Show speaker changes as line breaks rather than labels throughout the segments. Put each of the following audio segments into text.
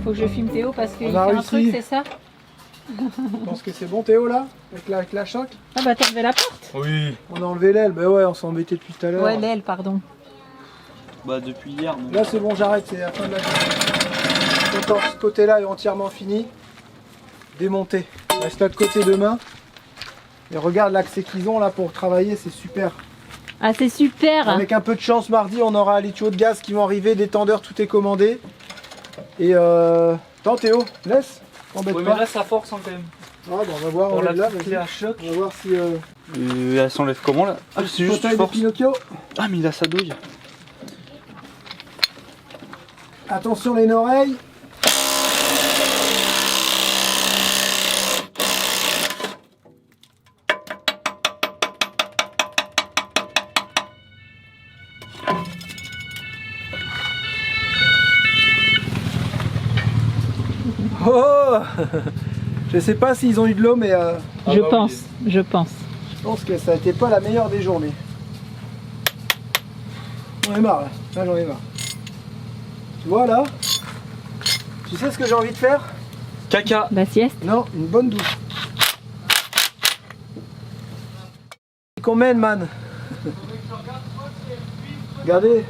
faut que je filme Théo parce qu'il
On
fait
a
un
réussi.
truc, c'est ça?
Je pense que c'est bon Théo là, avec la choc.
Ah bah t'as levé la porte?
Oui.
On a enlevé l'aile, bah ouais, on s'est embêté depuis tout à l'heure.
Ouais, l'aile, pardon.
Bah depuis hier. Mais...
Là c'est bon, j'arrête, c'est la fin de la journée. Content, ce côté-là est entièrement fini. Démonté. Il reste l'autre côté demain. Et regarde l'accès qu'ils ont là pour travailler, c'est super.
Ah c'est super.
Avec un peu de chance, mardi, on aura les tuyaux de gaz qui vont arriver, des tendeurs, tout est commandé. Et attends Théo, laisse, t'embête
Oui,
pas.
mais là ça force hein, quand même.
Ah, bah, on va voir,
Pour
on
la
lève là,
clé à choc.
on va voir si...
Elle s'enlève comment là? Ah c'est juste
fauteuil de
force.
Pinocchio.
Ah mais il a sa douille.
Attention les oreilles. Oh je sais pas s'ils ont eu de l'eau, mais
Je pense, je pense.
je pense que ça a été pas la meilleure des journées. J'en ai marre là, là j'en ai marre. Tu vois là, tu sais ce que j'ai envie de faire?
Caca.
La sieste?
Non, une bonne douche. Qu'on mène man. Regardez.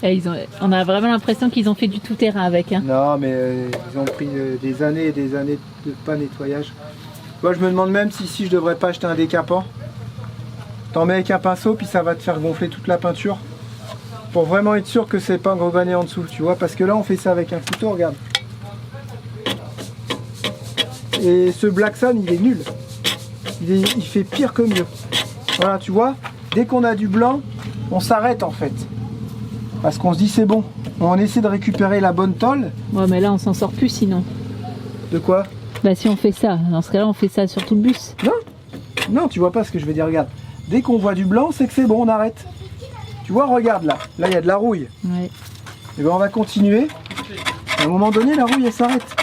Eh, on a vraiment l'impression qu'ils ont fait du tout-terrain avec. Hein.
Non mais ils ont pris des années et des années de pas nettoyage. Moi je me demande même si ici je devrais pas acheter un décapant. T'en mets avec un pinceau puis ça va te faire gonfler toute la peinture. Pour vraiment être sûr que c'est pas engrené en dessous, tu vois, parce que là on fait ça avec un couteau, regarde. Et ce Black Sun il est nul. Il fait pire que mieux. Voilà, tu vois, dès qu'on a du blanc, on s'arrête en fait. Parce qu'on se dit c'est bon. On essaie de récupérer la bonne tôle.
Ouais, mais là on s'en sort plus sinon.
De quoi?
Bah si on fait ça, dans ce cas-là on fait ça sur tout le bus.
Non, tu vois pas ce que je veux dire, regarde. Dès qu'on voit du blanc, c'est que c'est bon, on arrête. Tu vois, regarde là. Là, il y a de la rouille.
Ouais.
Et ben on va continuer. À un moment donné, la rouille, elle s'arrête.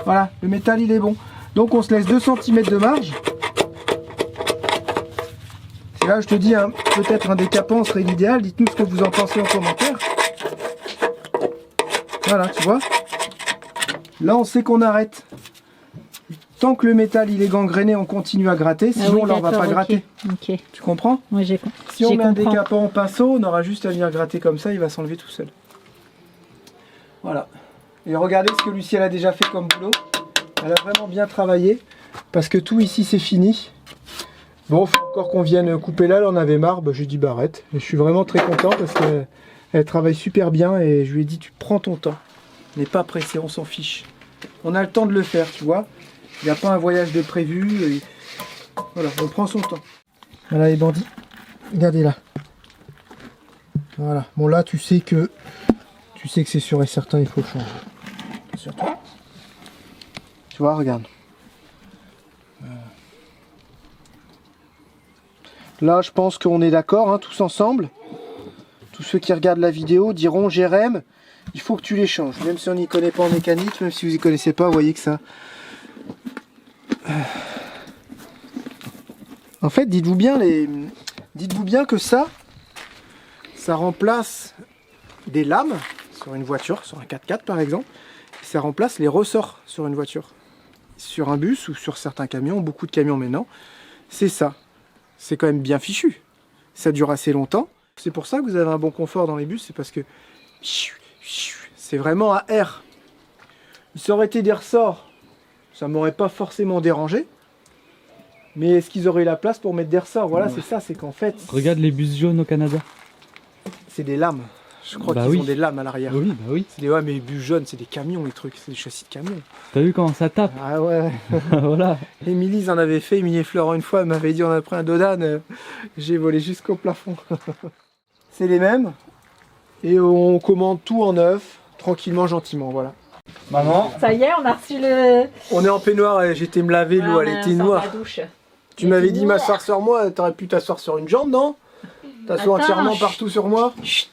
Voilà, le métal, il est bon. Donc, on se laisse 2 cm de marge. Et là, je te dis, hein, peut-être un décapant serait l'idéal. Dites-nous ce que vous en pensez en commentaire. Voilà, tu vois. Là, on sait qu'on arrête. Tant que le métal il est gangréné, on continue à gratter. Sinon,
Ah oui,
là, on va pas
d'accord,
gratter.
Ok.
Tu comprends?
Ouais,
Si on met un
comprends.
décapant en pinceau, on aura juste à venir gratter comme ça, il va s'enlever tout seul. Voilà. Et regardez ce que Lucie elle a déjà fait comme boulot. Elle a vraiment bien travaillé. Parce que tout ici c'est fini. Bon, faut encore qu'on vienne couper là, elle en avait marre. Bah, j'ai dit bah arrête. Et je suis vraiment très content parce qu'elle travaille super bien et je lui ai dit tu prends ton temps. On n'est pas pressé, on s'en fiche. On a le temps de le faire, tu vois. Il n'y a pas un voyage de prévu. Et... Voilà, on prend son temps. Voilà les bandits. Regardez là. Voilà. Bon là tu sais que c'est sûr et certain, il faut le changer. Surtout. Tu vois, regarde. Là je pense qu'on est d'accord, hein, tous ensemble. Tous ceux qui regardent la vidéo diront Jérém, il faut que tu les changes. Même si on n'y connaît pas en mécanique, même si vous n'y connaissez pas, vous voyez que ça... En fait, dites-vous bien que ça remplace des lames sur une voiture, sur un 4x4 par exemple. Ça remplace les ressorts sur une voiture. Sur un bus ou sur certains camions, beaucoup de camions maintenant, c'est ça. C'est quand même bien fichu. Ça dure assez longtemps. C'est pour ça que vous avez un bon confort dans les bus, c'est parce que c'est vraiment à air. Ça aurait été des ressorts, ça m'aurait pas forcément dérangé. Mais est-ce qu'ils auraient eu la place pour mettre des ressorts? Voilà, c'est ça, c'est qu'en fait...
Regarde les bus jaunes au Canada.
C'est des lames. Je crois
Bah
qu'ils
oui.
ont des lames à l'arrière.
Oui, bah oui.
C'est des, ouais, mais les bus jaunes, c'est des camions, les trucs. C'est des châssis de camions.
T'as vu comment ça tape?
Ah ouais.
Voilà.
Émilie en avait fait, Émilie et Florent une fois, elle m'avait dit on a pris un Dodan, j'ai volé jusqu'au plafond. C'est les mêmes. Et on commande tout en neuf, tranquillement, gentiment, voilà.
Maman.
Ça y est, on a reçu le...
On est en peignoir, et j'étais me laver, l'eau elle était noire. Tu m'avais dit m'asseoir sur moi, t'aurais pu t'asseoir sur une jambe, non? T'asseoir
Attends,
entièrement
chut.
partout sur moi. Chut.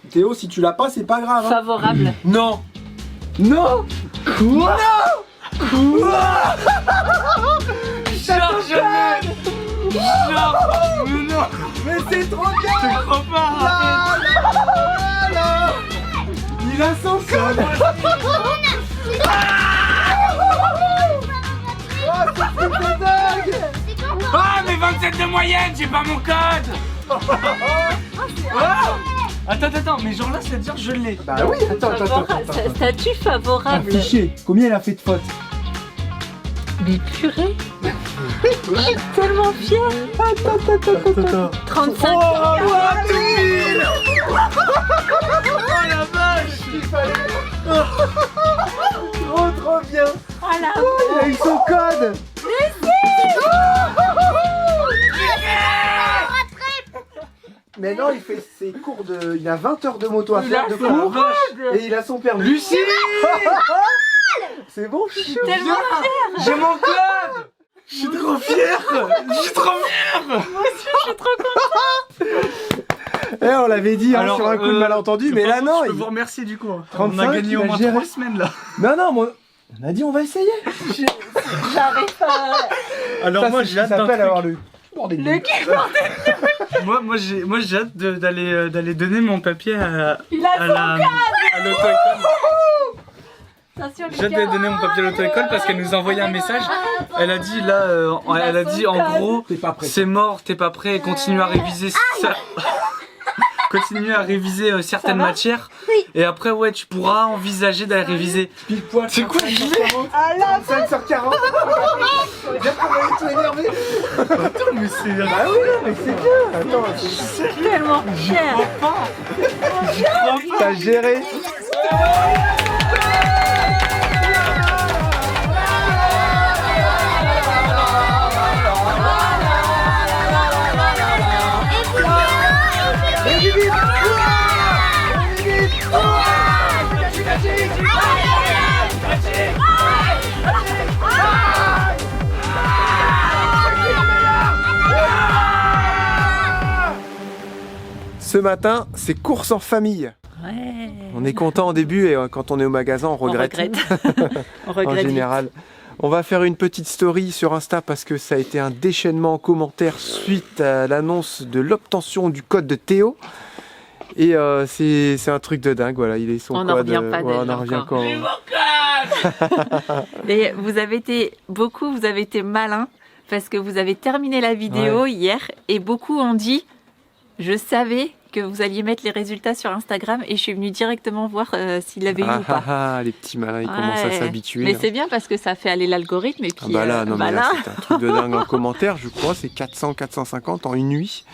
Théo, si tu l'as pas, c'est pas grave. Hein.
Favorable.
Non. Non. Quoi? Non.
Genre, mais non.
Mais c'est trop bien.
Je te crois pas.
Il a son code. Ah, c'est truc de dingue.
Ah, mais 27 de moyenne, j'ai pas mon code. Attends, mais genre là, ça veut dire je l'ai.
Bah oui, attends.
Statut favorable.
Affiché. Combien elle a fait de fautes?
Mais purée. Je suis tellement fière.
Attends.
35.
Oh, 2000. Oh la vache. Il fallait. Trop bien.
Voilà.
Il a eu son code. Mais non, il fait ses cours de... Il a 20 heures de moto à faire de cours. Et il a son permis.
Lucie.
C'est bon, je suis
Tellement fière.
J'ai mon code. Je suis trop fier. Je suis trop fier.
Moi aussi, je suis trop contente.
Eh, on l'avait dit
Alors,
sur un coup de malentendu, mais là non.
Je peux vous remercier du coup.
35,
On a gagné
il
au
a
moins
géré.
3 semaines là.
Non, on a dit on va essayer.
J'arrive pas.
Alors
Ça,
moi
c'est ce
j'ai hâte
qui
d'un
s'appelle
truc.
avoir le bordel.
Le cul.
Moi j'ai hâte d'aller donner mon papier à
Il a
à l'auto-école.
Attention,
J'ai hâte d'aller donner mon papier à l'auto-école parce qu'elle nous a envoyé un message. Elle a dit là, elle a dit en gros,
T'es pas prêt.
c'est mort, t'es pas prêt, continue à réviser ça. Continue à réviser certaines matières et après ouais tu pourras envisager d'aller réviser.
Pile poil.
C'est quoi, je l'ai
5 sur 40. Bien qu'on va tout énervé.
Attends mais c'est...
Ah oui, mais c'est bien. Attends, c'est
tellement fière.
t'as géré. Ce matin, c'est course en famille.
Ouais.
On est content au début et quand on est au magasin, on regrette.
On
En
regrette.
général. On va faire une petite story sur Insta parce que ça a été un déchaînement en commentaire suite à l'annonce de l'obtention du code de Théo. Et c'est un truc de dingue, voilà, il est son
On
code.
n'en revient pas
ouais,
d'elle
on en revient
encore.
quand.
Et vous avez été malin parce que vous avez terminé la vidéo hier et beaucoup ont dit je savais que vous alliez mettre les résultats sur Instagram et je suis venue directement voir s'il l'avait eu ou pas.
Les petits malins, ils commencent à
Ouais.
s'habituer.
Mais
hein.
c'est bien parce que ça fait aller l'algorithme et puis
Ah bah là, non, mais
malin.
là, c'est un truc de dingue en commentaire, je crois, c'est 400-450 en une nuit.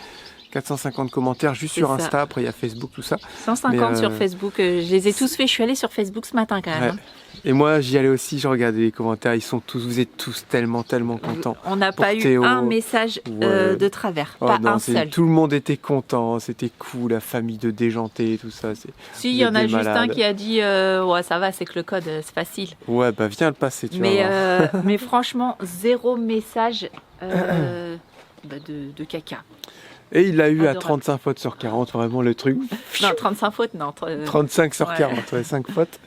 450 commentaires juste
C'est
sur
ça.
Insta, après il y a Facebook, tout ça.
150
Mais,
sur Facebook, je les ai tous fait, je suis allée sur Facebook ce matin quand même.
Ouais.
hein.
Et moi, j'y allais aussi, je regardais les commentaires, vous êtes tous tellement contents.
On n'a
Pour
pas
Théo.
eu un message
Ouais.
de travers,
Oh
pas
non,
un seul.
tout le monde était content, c'était cool, la famille de déjanté, tout ça.
Si, il y en a
des
juste un
malades.
qui a dit ouais ça va, c'est que le code c'est facile.
Ouais, bah viens le passer, tu vas
Mais,
voir.
mais franchement, zéro message de caca.
Et il l'a eu à
adorable.
35 fautes sur 40, vraiment le truc.
Non, 35 fautes, non.
35 sur
ouais.
40, ouais, 5 fautes.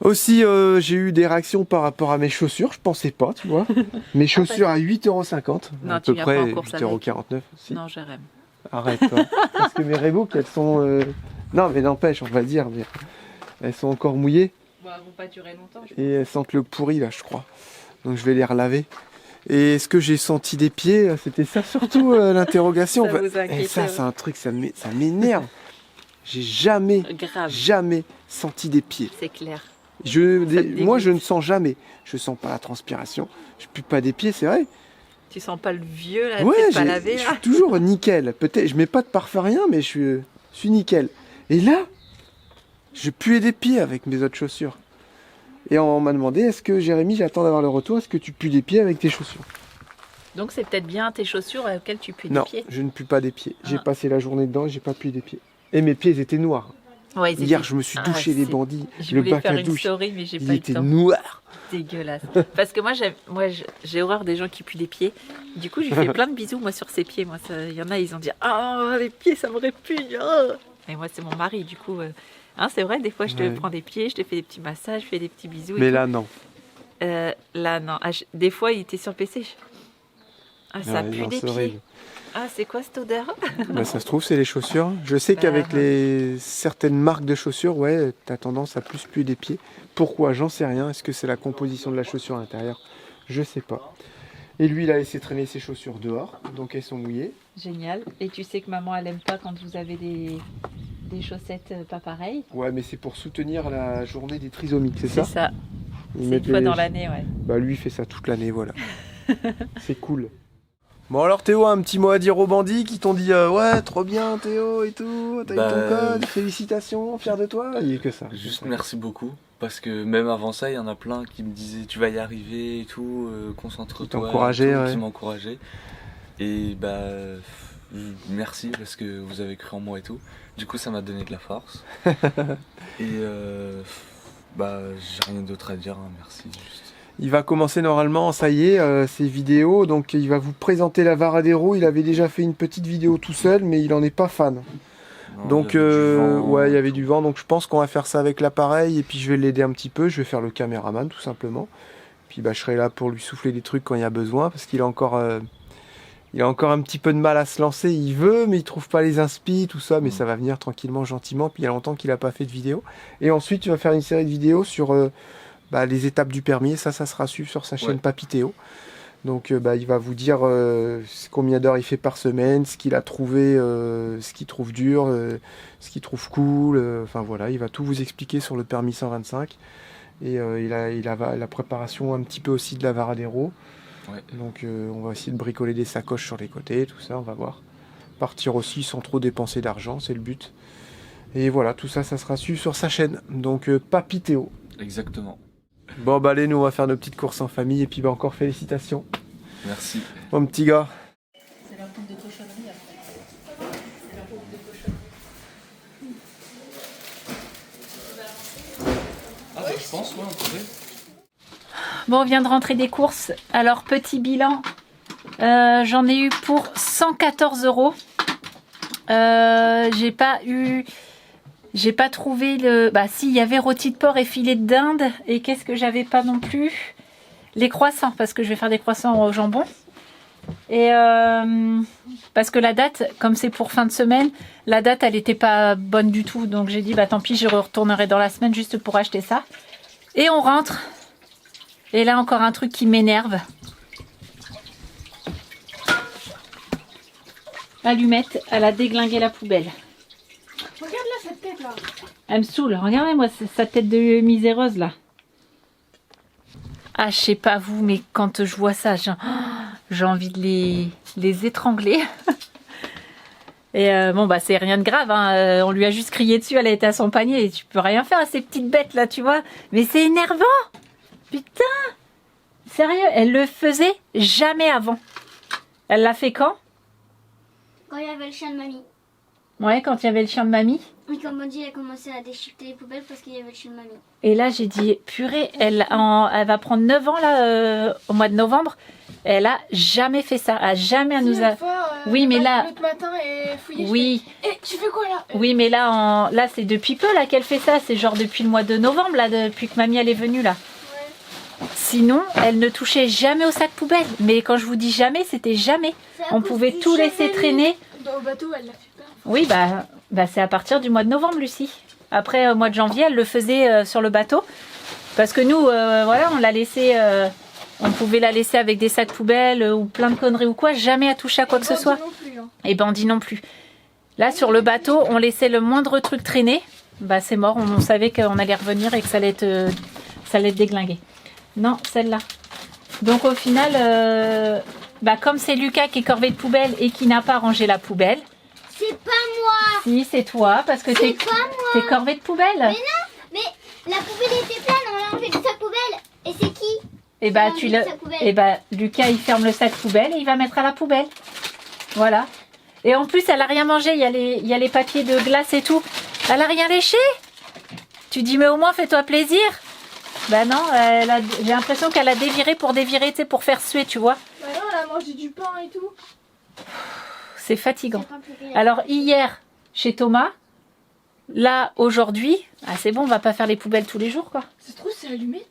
Aussi, j'ai eu des réactions par rapport à mes chaussures, je pensais pas, tu vois. Mes chaussures à 8,50
Non,
à
tu
peu
viens
près
pas en course avec.
8,49 si.
Non, j'aime.
Arrête, toi. Parce que mes Reebok, elles sont... Non, mais n'empêche, on va dire, mais elles sont encore mouillées
Bon, elles vont pas durer longtemps.
et elles sentent le pourri, là, je crois. Donc je vais les relaver. Et est-ce que j'ai senti des pieds? C'était ça surtout l'interrogation.
Ça vous inquiète,
Et ça,
ouais.
c'est un truc, ça m'énerve. J'ai jamais
Grave,
senti des pieds.
c'est clair.
Moi,
dégoûte.
je ne sens jamais. Je sens pas la transpiration. Je pue pas des pieds, c'est vrai.
Tu sens pas le vieux là,
Ouais,
peut-être pas
je
lavé là
suis toujours nickel. Peut-être, je mets pas de parfum rien, mais je suis nickel. Et là, je puais des pieds avec mes autres chaussures. Et on m'a demandé, est-ce que Jérémy, j'attends d'avoir le retour, est-ce que tu pues des pieds avec tes chaussures?
Donc c'est peut-être bien tes chaussures auxquelles tu pues
Non,
des pieds.
je ne pue pas des pieds. J'ai
Ah.
passé la journée dedans et j'ai pas pu des pieds. Et mes pieds ils étaient noirs.
Ouais, ils
Hier,
étaient-
je me suis
Ah,
douché les
c'est-
bandits.
Je
Le
voulais
bac
faire
à
une
douche,
story, mais j'ai
il
pas eu
était
le temps.
noir.
Dégueulasse. Parce que moi, j'ai horreur des gens qui puent des pieds. Du coup, j'ai fait plein de bisous moi sur ses pieds. Moi, il y en a, ils ont dit ah les pieds, ça me répugne. Oh. Et moi, c'est mon mari. Du coup, hein, c'est vrai. Des fois, je te
Ouais.
prends des pieds, je te fais des petits massages, je fais des petits bisous. et
Mais
tout.
là, non.
Là, non. Des fois, il était sur PC. Ah, ça
Ouais,
pue
non,
des
c'est
pieds.
horrible.
Ah, c'est quoi cette odeur?
Bah, ça se trouve, c'est les chaussures. Je sais qu'avec certaines marques de chaussures, ouais, t'as tendance à plus puer des pieds. Pourquoi? J'en sais rien. Est-ce que c'est la composition de la chaussure à l'intérieur? Je sais pas. Et lui, il a laissé traîner ses chaussures dehors, donc elles sont mouillées.
Génial. Et tu sais que maman, elle aime pas quand vous avez des chaussettes pas pareilles.
Ouais, mais c'est pour soutenir la journée des trisomiques, c'est ça?
C'est ça.
Ils
C'est
mettent
une fois
les-
dans l'année, ouais.
Bah lui, il fait ça toute l'année, voilà. C'est cool. Bon alors Théo, un petit mot à dire aux bandits qui t'ont dit ouais, trop bien Théo et tout, t'as eu ton code, félicitations, fier de toi. Il n'y a que ça.
Juste merci beaucoup. Parce que même avant ça, il y en a plein qui me disaient tu vas y arriver et tout, concentre-toi.
Qui t'encourageaient, ouais.
Qui m'encourageaient. Et bah merci parce que vous avez cru en moi et tout. Du coup ça m'a donné de la force. Et bah j'ai rien d'autre à dire, hein, merci. Juste.
Il va commencer normalement, ça y est, ses vidéos, donc il va vous présenter la Varadero. Il avait déjà fait une petite vidéo tout seul, mais il en est pas fan.
Non,
Donc
il y avait du vent,
ouais, il y avait du vent, donc je pense qu'on va faire ça avec l'appareil et puis je vais l'aider un petit peu, je vais faire le caméraman tout simplement. Puis bah, je serai là pour lui souffler des trucs quand il y a besoin parce qu'il a encore un petit peu de mal à se lancer, il veut mais il trouve pas les inspi, tout ça, mais ça va venir tranquillement, gentiment. Puis il y a longtemps qu'il a pas fait de vidéo. Et ensuite tu vas faire une série de vidéos sur les étapes du permis, ça sera suivre sur sa chaîne Papy Théo. Donc il va vous dire combien d'heures il fait par semaine, ce qu'il a trouvé, ce qu'il trouve dur, ce qu'il trouve cool. Enfin voilà, il va tout vous expliquer sur le permis 125. Et il a la préparation un petit peu aussi de la Varadero.
Ouais.
Donc on va essayer de bricoler des sacoches sur les côtés, tout ça, on va voir. Partir aussi sans trop dépenser d'argent, c'est le but. Et voilà, tout ça, ça sera suivi sur sa chaîne. Donc Papy Théo.
Exactement.
Bon bah allez, nous on va faire nos petites courses en famille et puis bah encore félicitations.
Merci.
Mon petit gars.
C'est leur poule de cochonnerie après. C'est leur poule de cochonnerie.
Ah bah je pense, ouais, on pourrait.
Bon, on vient de rentrer des courses. Alors, petit bilan, j'en ai eu pour 114 €. J'ai pas trouvé le... Bah si, il y avait rôti de porc et filet de dinde. Et qu'est-ce que j'avais pas non plus? Les croissants, parce que je vais faire des croissants au jambon. Et parce que la date, comme c'est pour fin de semaine, la date, elle était pas bonne du tout. Donc j'ai dit, bah tant pis, je retournerai dans la semaine juste pour acheter ça. Et on rentre. Et là, encore un truc qui m'énerve. Allumette, elle a déglingué la poubelle.
Regarde là cette tête là.
Elle me saoule. Regardez-moi sa tête de miséreuse là. Ah, je sais pas vous, mais quand je vois ça, j'ai envie de les étrangler. Et bon, bah c'est rien de grave. Hein. On lui a juste crié dessus, elle a été à son panier. Et tu peux rien faire à ces petites bêtes là, tu vois. Mais c'est énervant. Putain. Sérieux, elle le faisait jamais avant. Elle l'a fait quand?
Quand il y avait le chien de mamie.
Ouais, quand il y avait le chien de mamie.
Et comme on dit, elle a commencé à déchiqueter les poubelles parce qu'il y avait le chien de mamie.
Et là, j'ai dit, purée, elle va prendre 9 ans là, au mois de novembre. Elle a jamais fait ça. Elle a jamais
Si,
nous a...
une fois,
Oui, mais là...
L'autre matin, et fouillé.
Oui.
Et tu fais quoi là?
Oui, mais là, là c'est depuis peu là qu'elle fait ça. C'est genre depuis le mois de novembre, là, depuis que mamie elle est venue là.
Ouais.
Sinon, elle ne touchait jamais au sac poubelle. Mais quand je vous dis jamais, c'était jamais.
C'est à
On
cause
pouvait
du
tout
chien
laisser
de
traîner.
mamie. Au bateau, elle l'a fait peur.
Oui, bah c'est à partir du mois de novembre, Lucie. Après, au mois de janvier, elle le faisait sur le bateau. Parce que nous, voilà, on l'a laissé... on pouvait la laisser avec des sacs poubelles ou plein de conneries ou quoi. Jamais à toucher à quoi que ce soit.
Non plus, hein.
Et bandit non plus. Là, sur le bateau, on laissait le moindre truc traîner. Bah, c'est mort. On savait qu'on allait revenir et que ça allait être déglingué. Non, celle-là. Donc, au final, comme c'est Lucas qui est corvée de poubelle et qui n'a pas rangé la poubelle.
C'est pas moi.
Si, c'est toi, parce que t'es corvée de poubelle.
Mais non, mais la poubelle était pleine, on l'a enlevé du sac poubelle. Et c'est qui?
Et bah,
enlevé du sac poubelle.
Lucas, il ferme le sac poubelle et il va mettre à la poubelle. Voilà. Et en plus, elle a rien mangé. Il y a les papiers de glace et tout. Elle a rien léché. Tu dis, mais au moins, fais-toi plaisir. Bah non, j'ai l'impression qu'elle a déviré, tu sais, pour faire suer, tu vois.
Bah non, elle a mangé du pain et tout.
C'est fatigant.
C'est pas plus grave.
Alors, hier, chez Thomas, là, aujourd'hui, c'est bon, on va pas faire les poubelles tous les jours, quoi.
Ça se trouve, c'est allumette.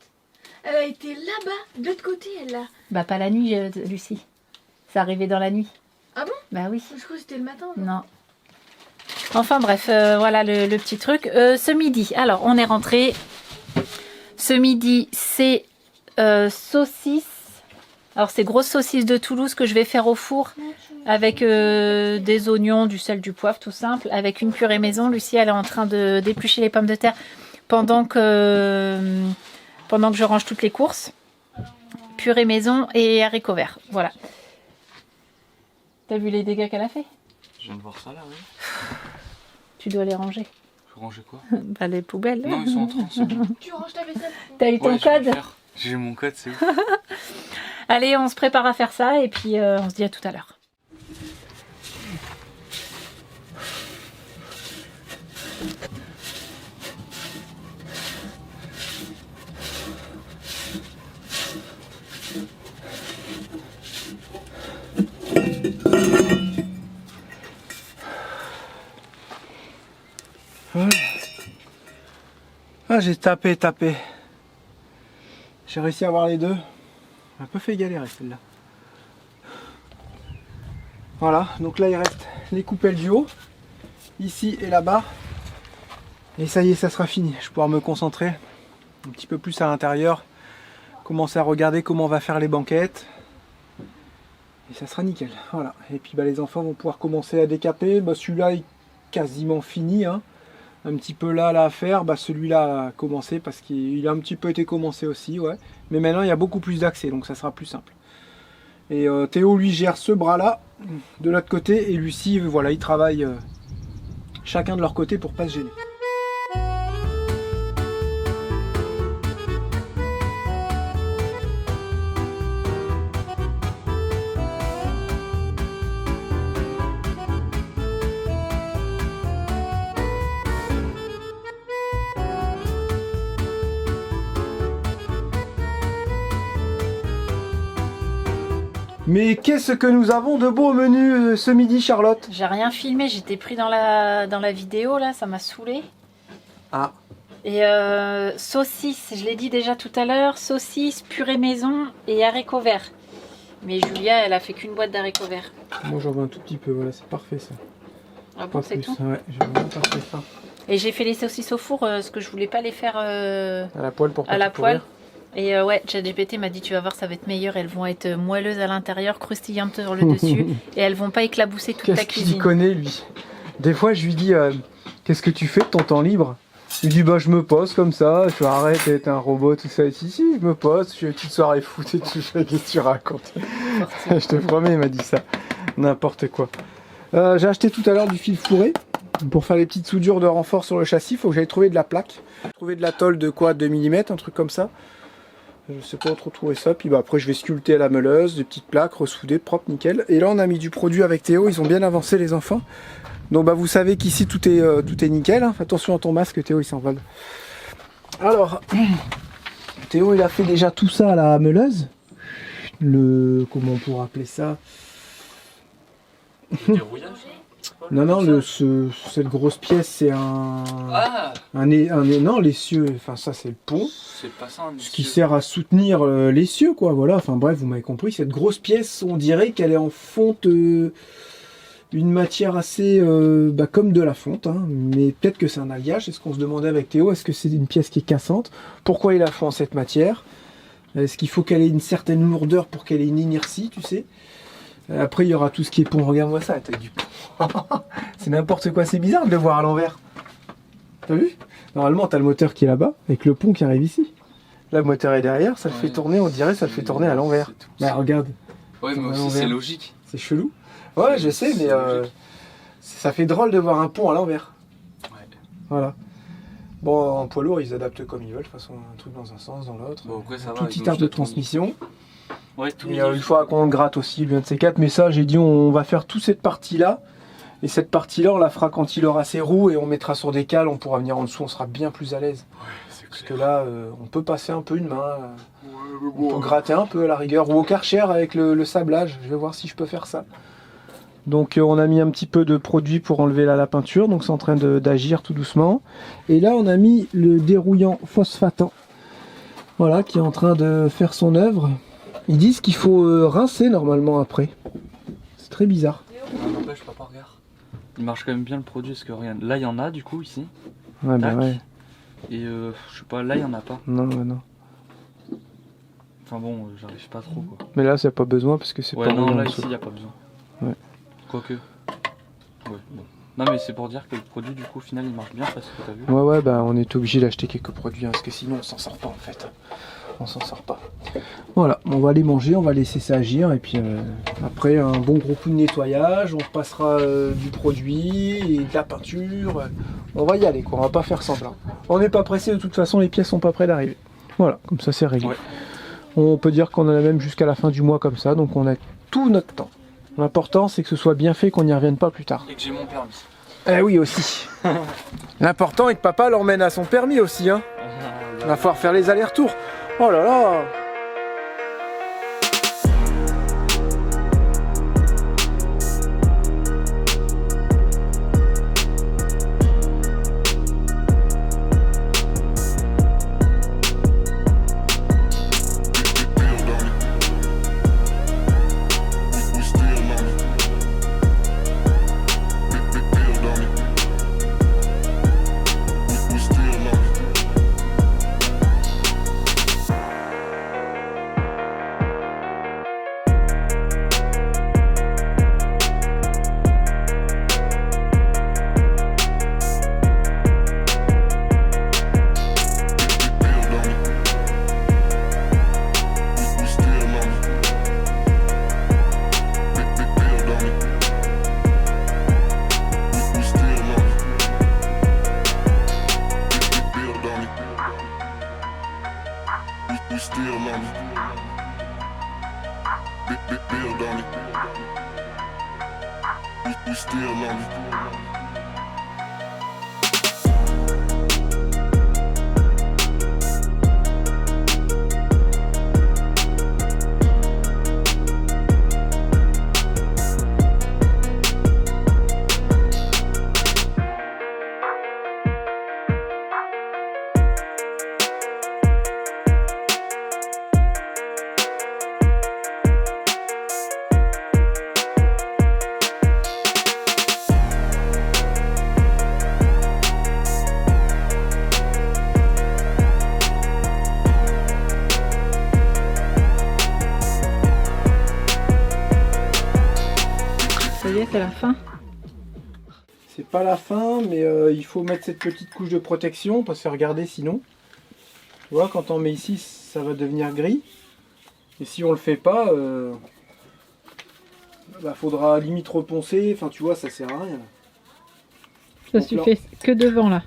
Elle a été là-bas, de l'autre côté, elle là.
Bah pas la nuit, Lucie. Ça arrivait dans la nuit.
Ah bon?
Bah oui.
Je crois que c'était le matin.
Non. Enfin bref, voilà le petit truc. Ce midi, alors on est rentré. Ce midi, c'est saucisses. Alors c'est grosses saucisses de Toulouse que je vais faire au four avec des oignons, du sel, du poivre, tout simple, avec une purée maison. Lucie, elle est en train de d'éplucher les pommes de terre pendant que je range toutes les courses. Purée maison et haricots verts. Voilà. T'as vu les dégâts qu'elle a fait?
Je viens de voir ça là, oui.
Tu dois les ranger.
Je vais ranger quoi?
Bah les poubelles.
Non, ils sont en train, c'est bon.
Tu ranges ta vaisselle.
T'as eu ton
Ouais, je vais le
code?
faire. J'ai mon code, c'est ouf.
Allez, on se prépare à faire ça et puis on se dit à tout à l'heure.
Voilà. Ah, j'ai tapé. J'ai réussi à avoir les deux. Un peu fait galérer celle-là. Voilà, donc là il reste les coupelles du haut, ici et là-bas. Et ça y est, ça sera fini. Je vais pouvoir me concentrer un petit peu plus à l'intérieur, commencer à regarder comment on va faire les banquettes. Et ça sera nickel. Voilà. Et puis bah, les enfants vont pouvoir commencer à décaper. Bah, celui-là est quasiment fini, hein. Un petit peu là à faire, bah celui-là a commencé parce qu'il a un petit peu été commencé aussi, ouais. Mais maintenant il y a beaucoup plus d'accès, donc ça sera plus simple. Et Théo lui gère ce bras-là de l'autre côté et Lucie, voilà, ils travaillent chacun de leur côté pour pas se gêner. Mais qu'est-ce que nous avons de beau au menu ce midi, Charlotte?
J'ai rien filmé, j'étais pris dans la vidéo là, ça m'a saoulé.
Ah.
Et saucisses, je l'ai dit déjà tout à l'heure, saucisses, purée maison et haricots verts. Mais Julia, elle a fait qu'une boîte d'haricots verts.
Moi j'en veux un tout petit peu, voilà, c'est parfait ça.
Ah bon, c'est tout?
Ouais, j'ai vraiment pas fait ça.
Et j'ai fait les saucisses au four, parce que je voulais pas les faire
À la poêle pour pas
à la
tout pourrir.
poêle. Et ouais, ChatGPT m'a dit tu vas voir, ça va être meilleur, elles vont être moelleuses à l'intérieur, croustillantes sur le dessus, et elles vont pas éclabousser toute ta
Qu'est-ce qu'il y
cuisine.
connaît lui? Des fois je lui dis qu'est-ce que tu fais de ton temps libre? Il dit bah je me pose comme ça, je arrête d'être un robot, tout ça. Si, je me pose, je fais une petite soirée foot et tout ça, qu'est-ce que tu racontes? Je te promets, il m'a dit ça. N'importe quoi. J'ai acheté tout à l'heure du fil fourré pour faire les petites soudures de renfort sur le châssis. Il faut que j'aille trouver de la plaque. Trouver de la tôle de quoi? 2 mm, un truc comme ça. Je sais pas trop trouver ça. Puis bah, après je vais sculpter à la meuleuse, des petites plaques, ressouder, propre, nickel. Et là on a mis du produit avec Théo, ils ont bien avancé les enfants. Donc bah vous savez qu'ici tout est nickel, hein. Fais attention à ton masque Théo, il s'envole. Alors, Théo il a fait déjà tout ça à la meuleuse. Comment on pourrait appeler ça?
Dérouillage?
Non, cette grosse pièce c'est non, l'essieu, enfin ça c'est le pont.
C'est pas ça un
Ce qui sert à soutenir l'essieu quoi, voilà, enfin bref vous m'avez compris, cette grosse pièce on dirait qu'elle est en fonte, une matière assez comme de la fonte, hein, mais peut-être que c'est un alliage, c'est ce qu'on se demandait avec Théo, est-ce que c'est une pièce qui est cassante? Pourquoi il a fait en cette matière? Est-ce qu'il faut qu'elle ait une certaine lourdeur pour qu'elle ait une inertie, tu sais? Après il y aura tout ce qui est pont, regarde-moi ça, t'as du pont. C'est n'importe quoi, c'est bizarre de le voir à l'envers. T'as vu? Normalement t'as le moteur qui est là-bas, avec le pont qui arrive ici. Là le moteur est derrière, ça le fait tourner, on dirait ça le fait tourner à l'envers. Bah regarde.
Ouais mais aussi c'est logique.
C'est chelou. Ouais je sais mais ça fait drôle de voir un pont à l'envers.
Ouais.
Voilà. Bon en poids lourd ils adaptent comme ils veulent, de toute façon un truc dans un sens, dans l'autre.
Bon, après, ça va,
tout petit arbre de transmission.
Ouais, tout
Et une fois qu'on le gratte aussi, l'un de ces quatre, mais ça j'ai dit on va faire toute cette partie là. Et cette partie là on la fera quand il aura ses roues et on mettra sur des cales, on pourra venir en dessous, on sera bien plus à l'aise.
Ouais,
parce que là on peut passer un peu une main, on peut gratter un peu à la rigueur, ou au Karcher avec le sablage, je vais voir si je peux faire ça. Donc on a mis un petit peu de produit pour enlever la peinture, donc c'est en train d'agir tout doucement. Et là on a mis le dérouillant phosphatant. Voilà, qui est en train de faire son œuvre. Ils disent qu'il faut rincer normalement après. C'est très bizarre.
Non, n'empêche, papa, regarde. Il marche quand même bien le produit, parce que regarde, là il y en a du coup ici.
Ouais, bah
Tac.
ouais.
Et je sais pas, là il y en a pas.
Non, ouais, non.
Enfin bon, j'arrive pas trop quoi.
Mais là, c'est pas besoin parce que c'est
Ouais,
pas
non,
rouillé en
là
dessous.
ici y a pas besoin.
Ouais.
Quoique. Ouais, bon. Non, mais c'est pour dire que le produit du coup au final il marche bien parce que t'as vu.
Ouais, ouais, bah on est obligé d'acheter quelques produits hein, parce que sinon on s'en sort pas en fait. On s'en sort pas. Voilà, on va les manger, on va laisser ça agir et puis après un bon gros coup de nettoyage, on repassera du produit et de la peinture. On va y aller quoi, on va pas faire semblant. On n'est pas pressé de toute façon, les pièces sont pas près d'arriver. Voilà, comme ça c'est réglé.
Ouais.
On peut dire qu'on en a même jusqu'à la fin du mois comme ça, donc on a tout notre temps. L'important c'est que ce soit bien fait, qu'on n'y revienne pas plus tard.
Et que j'ai mon permis.
Eh oui aussi. L'important est que papa l'emmène à son permis aussi hein. Il va falloir faire les allers-retours. Oh là là.
Ça y est, c'est la fin.
C'est pas la fin, mais il faut mettre cette petite couche de protection, on peut se faire regarder sinon. Tu vois, quand on met ici, ça va devenir gris. Et si on le fait pas, bah, faudra limite reponcer. Enfin, tu vois, ça sert à rien.
Ça
Donc là,
suffit que devant là.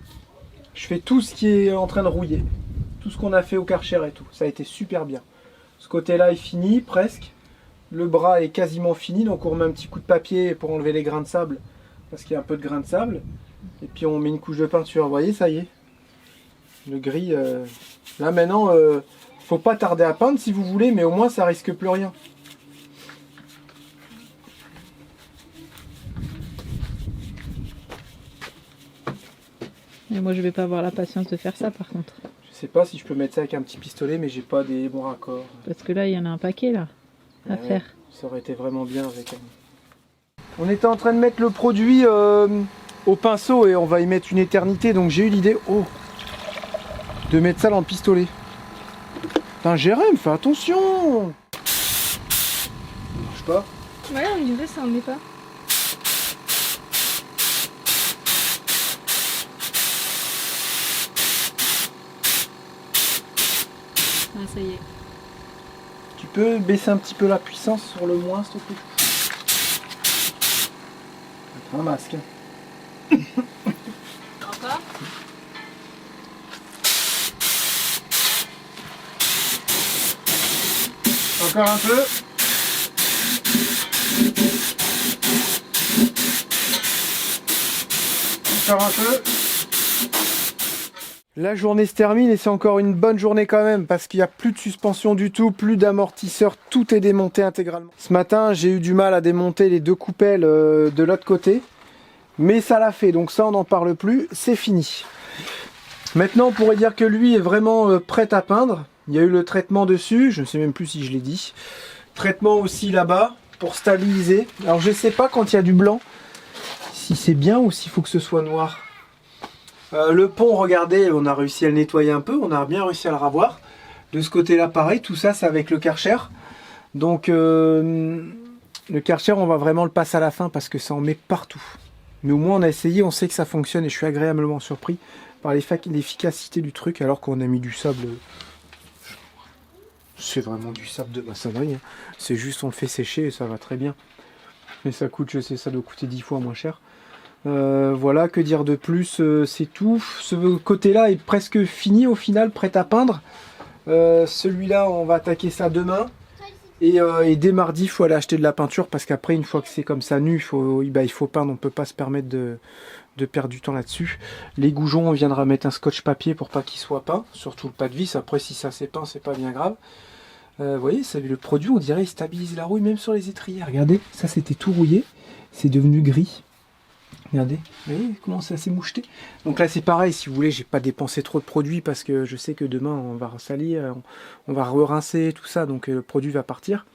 je fais tout ce qui est en train de rouiller. Tout ce qu'on a fait au Karcher et tout. Ça a été super bien. Ce côté-là est fini, presque. Le bras est quasiment fini, donc on remet un petit coup de papier pour enlever les grains de sable. Parce qu'il y a un peu de grains de sable. Et puis on met une couche de peinture. Vous voyez, ça y est. Le gris. Là maintenant, faut pas tarder à peindre si vous voulez, mais au moins ça risque plus rien.
Et moi, je vais pas avoir la patience de faire ça par contre.
Je sais pas si je peux mettre ça avec un petit pistolet, mais j'ai pas des bons raccords.
Parce que là, il y en a un paquet là à
Ouais,
faire.
Ça aurait été vraiment bien avec un... On était en train de mettre le produit au pinceau et on va y mettre une éternité, donc j'ai eu l'idée de mettre ça dans le pistolet. Putain, Jérém, fais attention! Ça marche pas.
Ouais, on dirait ça, on n'est pas.
Ah, ça y est.
Tu peux baisser un petit peu la puissance sur le moins, s'il te plaît? Mettre un masque.
Encore?
Encore un peu. Encore un peu. La journée se termine et c'est encore une bonne journée quand même parce qu'il n'y a plus de suspension du tout, plus d'amortisseur, tout est démonté intégralement. Ce matin j'ai eu du mal à démonter les deux coupelles de l'autre côté, mais ça l'a fait, donc ça on n'en parle plus, c'est fini. Maintenant on pourrait dire que lui est vraiment prêt à peindre, Il y a eu le traitement dessus, je ne sais même plus si je l'ai dit. Traitement aussi là-bas pour stabiliser. Alors je ne sais pas quand il y a du blanc, si c'est bien ou s'il faut que ce soit noir. Le pont, regardez, on a réussi à le nettoyer un peu, on a bien réussi à le ravoir. De ce côté-là, pareil, tout ça, c'est avec le Karcher. Donc le Karcher, on va vraiment le passer à la fin parce que ça en met partout. Mais au moins, on a essayé, on sait que ça fonctionne et je suis agréablement surpris par l'efficacité du truc alors qu'on a mis du sable. C'est vraiment du sable de maçonnerie. Hein. C'est juste, on le fait sécher et ça va très bien. Mais ça coûte, je sais, ça doit coûter 10 fois moins cher. Voilà, que dire de plus, c'est tout. Ce côté-là est presque fini au final, prêt à peindre. Celui-là, on va attaquer ça demain. Et dès mardi, il faut aller acheter de la peinture parce qu'après, une fois que c'est comme ça nu, il faut peindre. On ne peut pas se permettre de perdre du temps là-dessus. Les goujons, on viendra mettre un scotch papier pour pas qu'ils soient peints. Surtout le pas de vis. Après, si ça s'est peint, c'est pas bien grave. Vous voyez, le produit, on dirait, il stabilise la rouille même sur les étriers. Regardez, ça c'était tout rouillé. C'est devenu gris. Regardez, vous voyez comment c'est assez moucheté. Donc là c'est pareil, si vous voulez, j'ai pas dépensé trop de produits parce que je sais que demain on va salir, on va rincer tout ça, donc le produit va partir.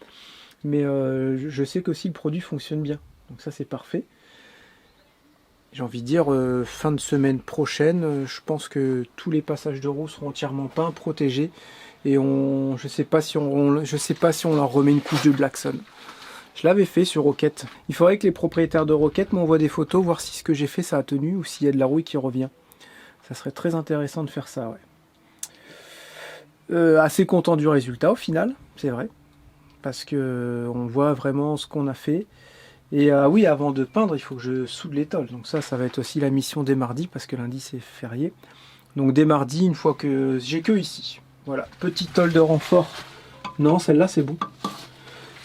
Mais je sais qu'aussi le produit fonctionne bien, donc ça c'est parfait. J'ai envie de dire fin de semaine prochaine, je pense que tous les passages de roue seront entièrement peints, protégés, et je sais pas si on leur remet une couche de Blackson. Je l'avais fait sur Rocket. Il faudrait que les propriétaires de Rocket m'envoient des photos, voir si ce que j'ai fait ça a tenu ou s'il y a de la rouille qui revient. Ça serait très intéressant de faire ça, ouais. Assez content du résultat au final, c'est vrai. Parce que on voit vraiment ce qu'on a fait. Et oui, avant de peindre, il faut que je soude les tôles. Donc ça va être aussi la mission dès mardi, parce que lundi c'est férié. Donc dès mardi, une fois que j'ai que ici. Voilà, petite tôle de renfort. Non, celle-là c'est bon.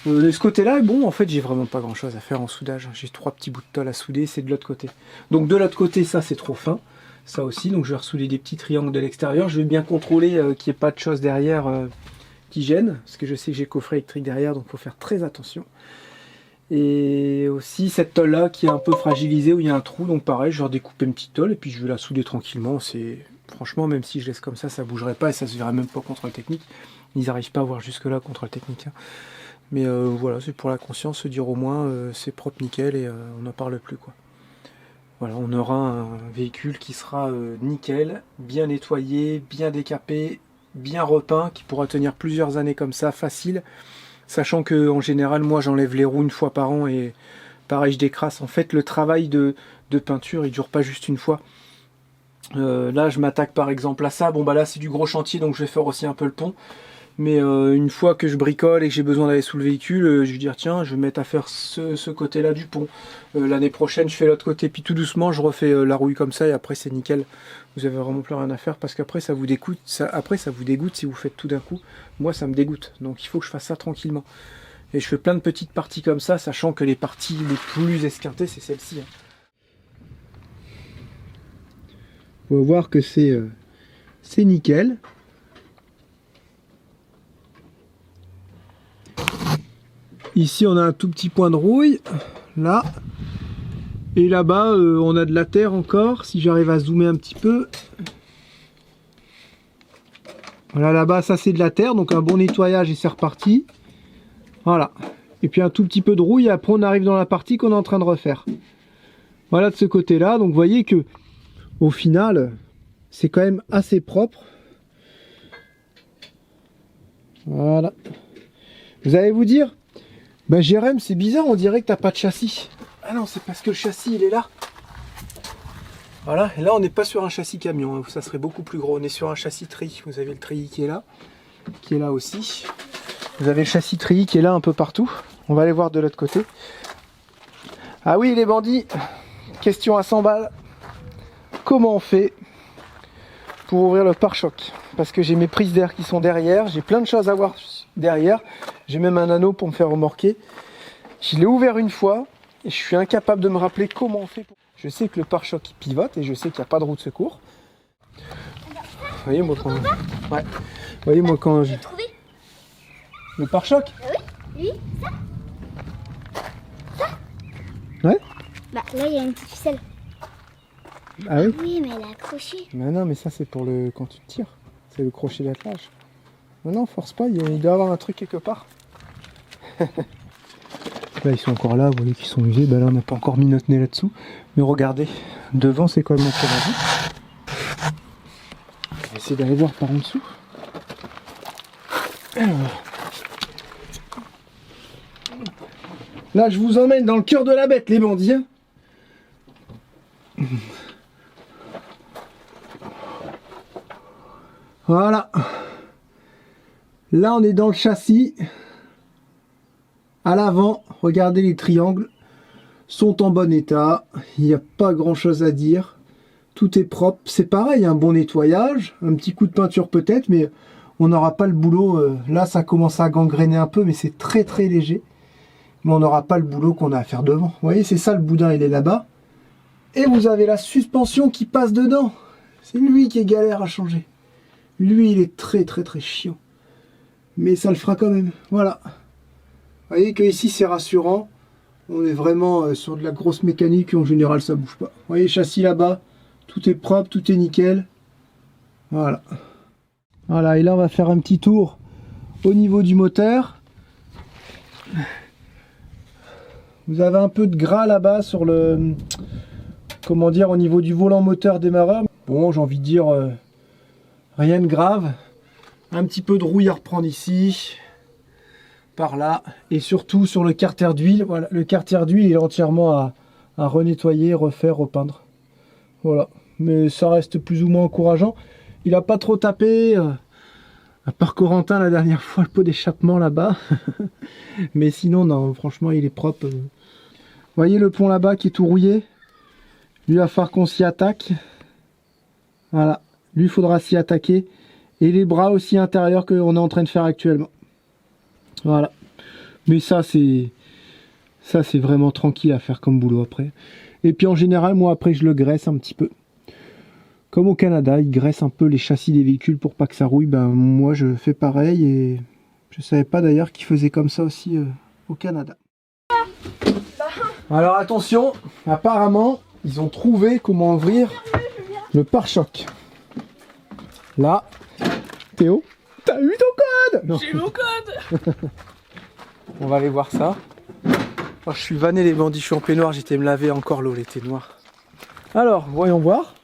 De ce côté-là, bon, en fait, j'ai vraiment pas grand-chose à faire en soudage. J'ai 3 petits bouts de tôle à souder, c'est de l'autre côté. Donc de l'autre côté, ça c'est trop fin, ça aussi. Donc je vais ressouder des petits triangles de l'extérieur. Je vais bien contrôler qu'il n'y ait pas de choses derrière qui gênent, parce que je sais que j'ai coffret électrique derrière, donc il faut faire très attention. Et aussi cette tôle-là qui est un peu fragilisée, où il y a un trou, donc pareil, je vais redécouper une petite tôle et puis je vais la souder tranquillement. Franchement, même si je laisse comme ça bougerait pas et ça se verrait même pas contre le technique. Ils n'arrivent pas à voir jusque-là contre le technique. Hein. Mais voilà, c'est pour la conscience, se dire au moins c'est propre nickel et on n'en parle plus quoi. Voilà, on aura un véhicule qui sera nickel, bien nettoyé, bien décapé, bien repeint, qui pourra tenir plusieurs années comme ça, facile. Sachant que en général, moi j'enlève les roues une fois par an et pareil je décrasse. En fait, le travail de peinture, il dure pas juste une fois. Là, je m'attaque par exemple à ça. Bon bah là c'est du gros chantier, donc je vais faire aussi un peu le pont. Mais une fois que je bricole et que j'ai besoin d'aller sous le véhicule, je vais dire tiens, je vais mettre à faire ce côté-là du pont. L'année prochaine, je fais l'autre côté, puis tout doucement, je refais la rouille comme ça et après c'est nickel. Vous avez vraiment plus rien à faire parce qu'après ça vous dégoûte. Après ça vous dégoûte si vous faites tout d'un coup. Moi ça me dégoûte, donc il faut que je fasse ça tranquillement. Et je fais plein de petites parties comme ça, sachant que les parties les plus esquintées, c'est celle-ci. Hein. On va voir que c'est nickel. Ici on a un tout petit point de rouille, là, et là-bas on a de la terre encore, si j'arrive à zoomer un petit peu. Voilà, là-bas ça c'est de la terre, donc un bon nettoyage et c'est reparti. Voilà, et puis un tout petit peu de rouille, et après on arrive dans la partie qu'on est en train de refaire. Voilà de ce côté-là, donc vous voyez que au final c'est quand même assez propre. Voilà. Vous allez vous dire, bah Jérém, c'est bizarre, on dirait que t'as pas de châssis. Ah non, c'est parce que le châssis il est là. Voilà, et là on n'est pas sur un châssis camion, hein. Ça serait beaucoup plus gros. On est sur un châssis treillis. Vous avez le treillis qui est là aussi. Vous avez le châssis treillis qui est là un peu partout. On va aller voir de l'autre côté. Ah oui, les bandits, question à 100 balles. Comment on fait pour ouvrir le pare-choc? Parce que j'ai mes prises d'air qui sont derrière, j'ai plein de choses à voir derrière. J'ai même un anneau pour me faire remorquer. Je l'ai ouvert une fois et je suis incapable de me rappeler comment on fait. Je sais que le pare-choc pivote et je sais qu'il n'y a pas de roue de secours. Vous voyez moi quand... Ouais. Vous voyez moi quand j'ai
trouvé
le pare-choc.
Oui, lui, ça.
Ouais.
Bah là il y a une petite ficelle.
Ah oui.
Oui, mais elle est accrochée.
Mais non, mais ça c'est pour le quand tu tires. C'est le crochet d'attelage. Non, force pas, il doit y avoir un truc quelque part. Là, ils sont encore là, vous voyez qu'ils sont usés. Ben là, on n'a pas encore mis notre nez là-dessous. Mais regardez, devant, c'est quand même encore à vie. On va essayer d'aller voir par en dessous. Alors. Là, je vous emmène dans le cœur de la bête, les bandits. Hein. Voilà. Là, on est dans le châssis. À l'avant, regardez, les triangles sont en bon état. Il n'y a pas grand chose à dire. Tout est propre. C'est pareil, un bon nettoyage. Un petit coup de peinture peut-être, mais on n'aura pas le boulot. Là, ça commence à gangréner un peu, mais c'est très très léger. Mais on n'aura pas le boulot qu'on a à faire devant. Vous voyez, c'est ça, le boudin, il est là-bas. Et vous avez la suspension qui passe dedans. C'est lui qui est galère à changer. Lui, il est très très très chiant. Mais ça le fera quand même. Voilà. Vous voyez que ici, c'est rassurant. On est vraiment sur de la grosse mécanique. En général, ça bouge pas. Vous voyez, châssis là-bas. Tout est propre, tout est nickel. Voilà. Voilà, et là, on va faire un petit tour au niveau du moteur. Vous avez un peu de gras là-bas sur le... Comment dire, au niveau du volant moteur démarreur. Bon, j'ai envie de dire, rien de grave. Un petit peu de rouille à reprendre ici, par là. Et surtout sur le carter d'huile. Voilà, le carter d'huile, il est entièrement à renettoyer, refaire, repeindre. Voilà. Mais ça reste plus ou moins encourageant. Il n'a pas trop tapé. À part Corentin la dernière fois, le pot d'échappement là-bas. Mais sinon, non, franchement, il est propre. Vous voyez le pont là-bas qui est tout rouillé? Lui, il va falloir qu'on s'y attaque. Voilà. Lui, il faudra s'y attaquer. Et les bras aussi intérieurs qu'on est en train de faire actuellement. Voilà. Mais ça, c'est vraiment tranquille à faire comme boulot après. Et puis en général, moi, après, je le graisse un petit peu. Comme au Canada, ils graissent un peu les châssis des véhicules pour pas que ça rouille. Ben, moi, je fais pareil et je savais pas d'ailleurs qu'ils faisaient comme ça aussi au Canada. Alors attention, apparemment, ils ont trouvé comment ouvrir le pare-choc. Là, Théo, t'as eu ton code? J'ai mon code. On va aller voir ça. Oh, je suis vanné les bandits, je suis en peignoir, j'étais me laver encore, l'eau était noire. Alors, voyons voir.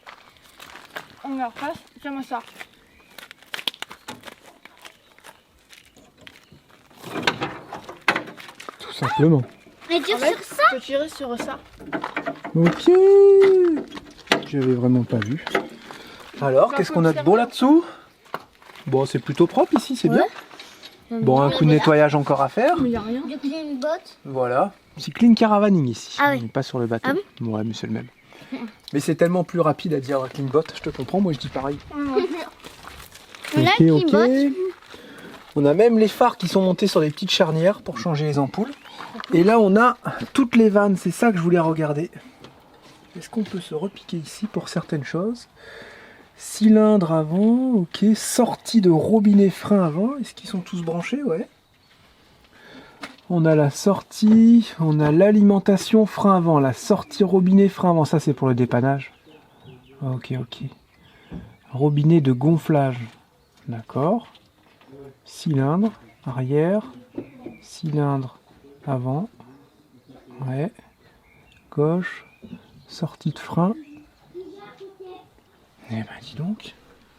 On la repasse, tiens-moi ça.
Tout simplement.
Mais tire sur ça.
Tu peux tirer sur ça.
Ok. J'avais vraiment pas vu. Alors, qu'est-ce qu'on a de beau là-dessous? Bon, c'est plutôt propre ici, c'est bien. Bon, un coup de nettoyage encore à faire.
Mais il n'y a rien.
Du coup, j'ai une botte.
Voilà. C'est clean caravaning ici.
Ah oui.
On n'est pas sur le bateau.
Ah oui.
Ouais, mais c'est le même. Mais c'est tellement plus rapide à dire clean bot, je te comprends, moi je dis pareil.
On a une botte.
On a même les phares qui sont montés sur des petites charnières pour changer les ampoules. Et là on a toutes les vannes, c'est ça que je voulais regarder. Est-ce qu'on peut se repiquer ici pour certaines choses? Cylindre avant, ok. Sortie de robinet frein avant, est-ce qu'ils sont tous branchés? Ouais. On a la sortie, on a l'alimentation frein avant, la sortie robinet frein avant, ça c'est pour le dépannage. Ok, ok. Robinet de gonflage, d'accord. Cylindre, arrière, cylindre avant, ouais. Gauche, sortie de frein. Eh ben dis donc.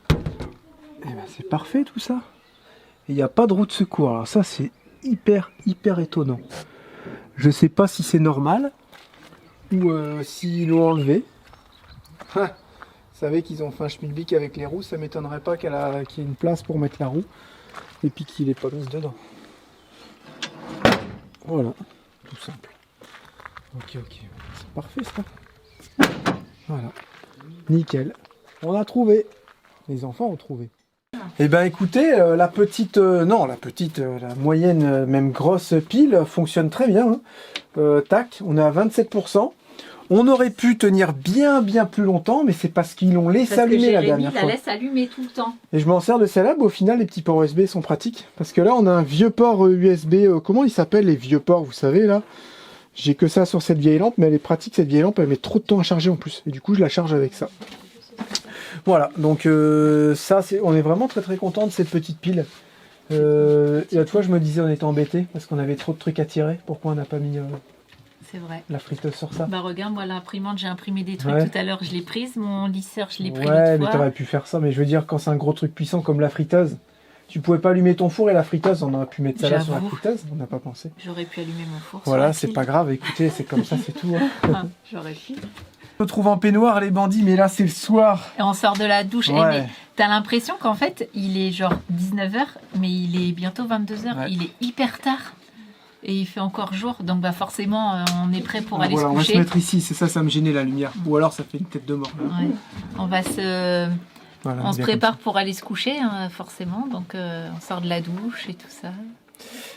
Eh ben c'est parfait tout ça. Et il n'y a pas de roue de secours, alors ça c'est hyper étonnant. Je sais pas si c'est normal ou s'ils l'ont enlevé. Vous savez qu'ils ont fait un schmilblick avec les roues, ça m'étonnerait pas qu'il y ait une place pour mettre la roue et puis qu'il n'est pas mis dedans. Voilà, tout simple. Ok, c'est parfait ça. Voilà, nickel. On a trouvé. Les enfants ont trouvé. Eh ben écoutez, la moyenne, même grosse pile fonctionne très bien. Hein. Tac, on est à 27%. On aurait pu tenir bien plus longtemps, mais c'est parce qu'ils l'ont laissé allumer la dernière fois.
La laisse allumer tout le temps.
Et je m'en sers de celle-là, au final les petits ports USB sont pratiques. Parce que là on a un vieux port USB, comment ils s'appellent les vieux ports, vous savez là? J'ai que ça sur cette vieille lampe, mais elle est pratique cette vieille lampe, elle met trop de temps à charger en plus. Et du coup je la charge avec ça. Voilà, donc ça, on est vraiment très content de cette petite pile. Et à toi, je me disais, on était embêtés parce qu'on avait trop de trucs à tirer. Pourquoi on n'a pas mis
C'est vrai.
la friteuse sur ça?
Bah regarde, moi l'imprimante, j'ai imprimé des trucs
Ouais.
tout à l'heure, je l'ai prise. Mon lisseur, je l'ai pris
Ouais,
l'autre
mais
fois.
t'aurais pu faire ça. Mais je veux dire, quand c'est un gros truc puissant comme la friteuse, tu pouvais pas allumer ton four et la friteuse, on aurait pu mettre ça là sur la
J'avoue.
friteuse. On n'a pas pensé.
J'aurais pu allumer mon four.
Voilà,
ça
c'est
aurait
pas grave. Écoutez, c'est comme ça, c'est tout. Hein.
été- J'aurais pu.
On se retrouve en peignoir, les bandits, mais là, c'est le soir.
Et on sort de la douche.
Ouais.
Eh, mais t'as l'impression qu'en fait, il est genre 19h, mais il est bientôt 22h.
Ouais.
Il est hyper tard. Et il fait encore jour. Donc bah forcément, on est prêt pour aller
Voilà,
se
on va se
coucher.
mettre ici. C'est ça, ça me gênait la lumière. Ou alors, ça fait une tête de mort. Là.
Ouais. On va se...
Voilà,
On se
bien
prépare pour aller se coucher, hein, forcément. Donc on sort de la douche et tout ça.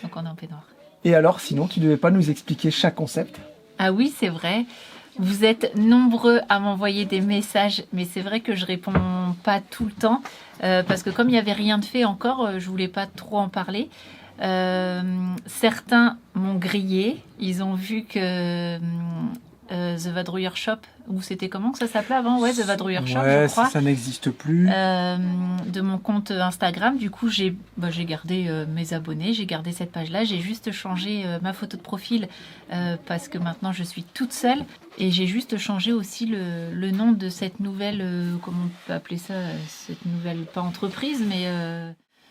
Donc on est en peignoir.
comme ça. Et alors, sinon, tu devais pas nous expliquer chaque concept?
Ah oui, c'est vrai. Vous êtes nombreux à m'envoyer des messages, mais c'est vrai que je réponds pas tout le temps parce que comme il n'y avait rien de fait encore, je voulais pas trop en parler. Certains m'ont grillé. Ils ont vu que The Vadrouiller Shop, ou c'était comment que ça s'appelait avant? Ouais, The Vadrouiller Shop,
Ouais,
je crois.
ça n'existe plus.
De mon compte Instagram. Du coup, j'ai gardé mes abonnés, j'ai gardé cette page-là. J'ai juste changé ma photo de profil parce que maintenant je suis toute seule. Et j'ai juste changé aussi le nom de cette nouvelle, comment on peut appeler ça, cette nouvelle, pas entreprise, mais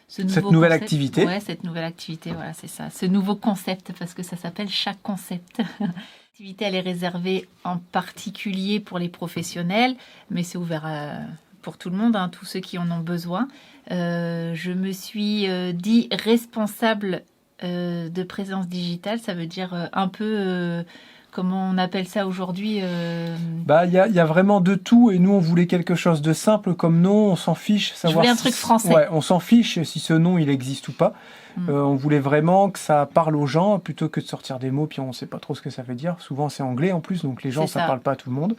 ce nouveau
Cette nouvelle
concept.
activité.
Ouais, cette nouvelle activité, voilà, c'est ça. Ce nouveau concept, parce que ça s'appelle Chaque Concept. L'activité, elle est réservée en particulier pour les professionnels, mais c'est ouvert pour tout le monde, hein, tous ceux qui en ont besoin. Je me suis dit responsable de présence digitale, ça veut dire un peu, comment on appelle ça aujourd'hui
Bah, il y a vraiment de tout et nous on voulait quelque chose de simple comme nom, on s'en fiche.
Je voulais un truc français.
Ouais, on s'en fiche si ce nom il existe ou pas. On voulait vraiment que ça parle aux gens plutôt que de sortir des mots puis on sait pas trop ce que ça veut dire. Souvent c'est anglais en plus donc les gens
C'est
ça
ça.
parle pas à tout le monde.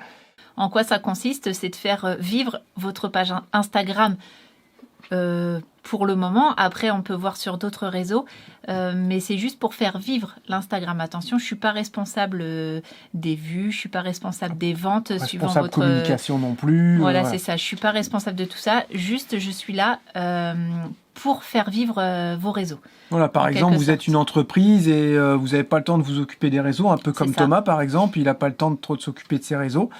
En quoi ça consiste? C'est de faire vivre votre page Instagram pour le moment. Après, on peut voir sur d'autres réseaux, mais c'est juste pour faire vivre l'Instagram. Attention, je suis pas responsable des vues, je suis pas responsable des ventes suivant
Responsable
votre
communication non plus.
Voilà, c'est ça. Je suis pas responsable de tout ça. Juste, je suis là pour faire vivre vos réseaux.
Voilà, par
en
exemple,
quelque
vous êtes
sorte.
une entreprise et vous n'avez pas le temps de vous occuper des réseaux, un peu comme
ça.
Thomas par exemple, il n'a pas le temps de trop de s'occuper de ses réseaux.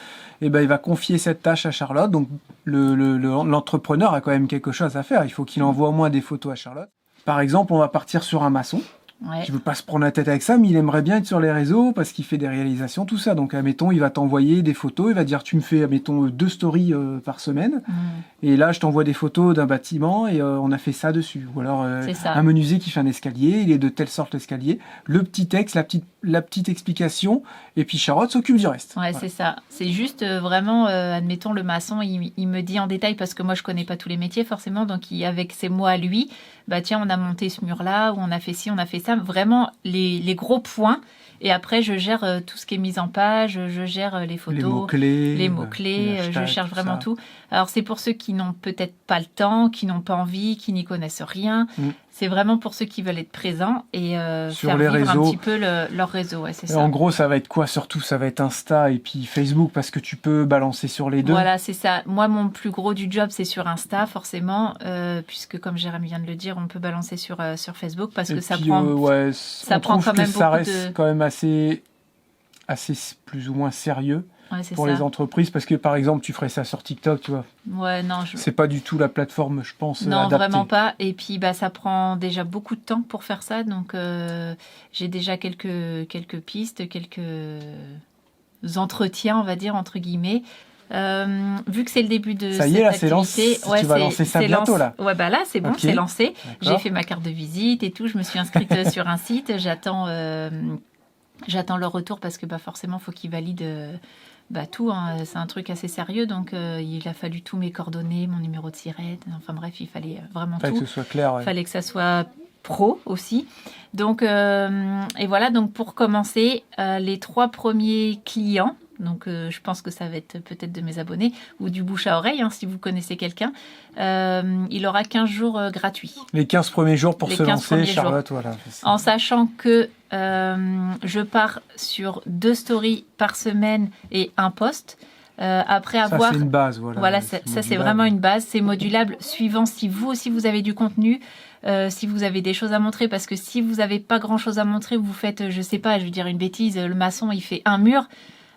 Et ben il va confier cette tâche à Charlotte. Donc l'entrepreneur a quand même quelque chose à faire. Il faut qu'il envoie au moins des photos à Charlotte. Par exemple, on va partir sur un maçon
Ouais.
qui veut pas se prendre la tête avec ça, mais il aimerait bien être sur les réseaux parce qu'il fait des réalisations, tout ça. Donc, admettons, il va t'envoyer des photos, il va dire, tu me fais, admettons, 2 stories par semaine. Et là, je t'envoie des photos d'un bâtiment et on a fait ça dessus. Ou alors,
C'est ça.
un menuisier qui fait un escalier, il est de telle sorte l'escalier, le petit texte, la petite explication, et puis Charlotte s'occupe du reste.
Ouais,
Voilà.
c'est ça. C'est juste vraiment, admettons, le maçon, il me dit en détail, parce que moi, je connais pas tous les métiers, forcément, donc avec ses mots à lui, bah tiens, on a monté ce mur-là, ou on a fait ci, on a fait ça. Vraiment, les gros points. Et après, je gère tout ce qui est mis en page, je gère les photos.
Les mots-clés.
Les mots-clés, je
hashtags,
cherche
tout
vraiment
ça.
tout. Alors, c'est pour ceux qui n'ont peut-être pas le temps, qui n'ont pas envie, qui n'y connaissent rien. C'est vraiment pour ceux qui veulent être présents et
Sur
faire
les
vivre
réseaux.
un petit peu leur réseau. Ouais, c'est
Et
ça.
en gros, ça va être quoi surtout? Ça va être Insta et puis Facebook parce que tu peux balancer sur les deux.
Voilà, c'est ça. Moi, mon plus gros du job, c'est sur Insta, forcément, puisque comme Jérémy vient de le dire, on peut balancer sur Facebook parce
Et
que ça
puis,
prend...
ouais,
ça
on
prend
trouve
quand même
que ça
beaucoup
reste
de-
quand même assez plus ou moins sérieux
Ouais, c'est
pour
ça.
les entreprises parce que par exemple, tu ferais ça sur TikTok, tu vois.
Ouais, non,
C'est pas du tout la plateforme, je pense,
non,
adaptée.
vraiment pas. Et puis, bah, ça prend déjà beaucoup de temps pour faire ça. Donc, j'ai déjà quelques pistes, quelques entretiens, on va dire, entre guillemets. Vu que c'est le début de
Ça y est,
cette
là, c'est
activité,
lancé. Tu vas lancer ça bientôt, là.
Ouais, bah là, c'est bon,
Ok.
c'est lancé.
D'accord.
J'ai fait ma carte de visite et tout. Je me suis inscrite sur un site. J'attends le retour parce que bah, forcément, il faut qu'ils valident tout. Hein. C'est un truc assez sérieux. Donc, il a fallu tous mes coordonnées, mon numéro de SIRET. Enfin bref, il fallait vraiment
Fallait
tout.
que ce soit clair. Ouais.
Il fallait que ça soit pro aussi. Donc, et voilà, donc pour commencer, les 3 premiers clients, donc je pense que ça va être peut-être de mes abonnés ou du bouche à oreille, hein, si vous connaissez quelqu'un, il aura 15 jours gratuits.
Les 15 premiers jours pour
Les
se
15
lancer,
premiers
Charlotte, voilà.
En sachant que je pars sur 2 stories par semaine et un post. Après
Ça,
avoir...
c'est une base, voilà.
Voilà, ça c'est
modulable.
vraiment une base, c'est modulable suivant si vous aussi vous avez du contenu, si vous avez des choses à montrer, parce que si vous n'avez pas grand chose à montrer, vous faites, je sais pas, je veux dire une bêtise, le maçon il fait un mur,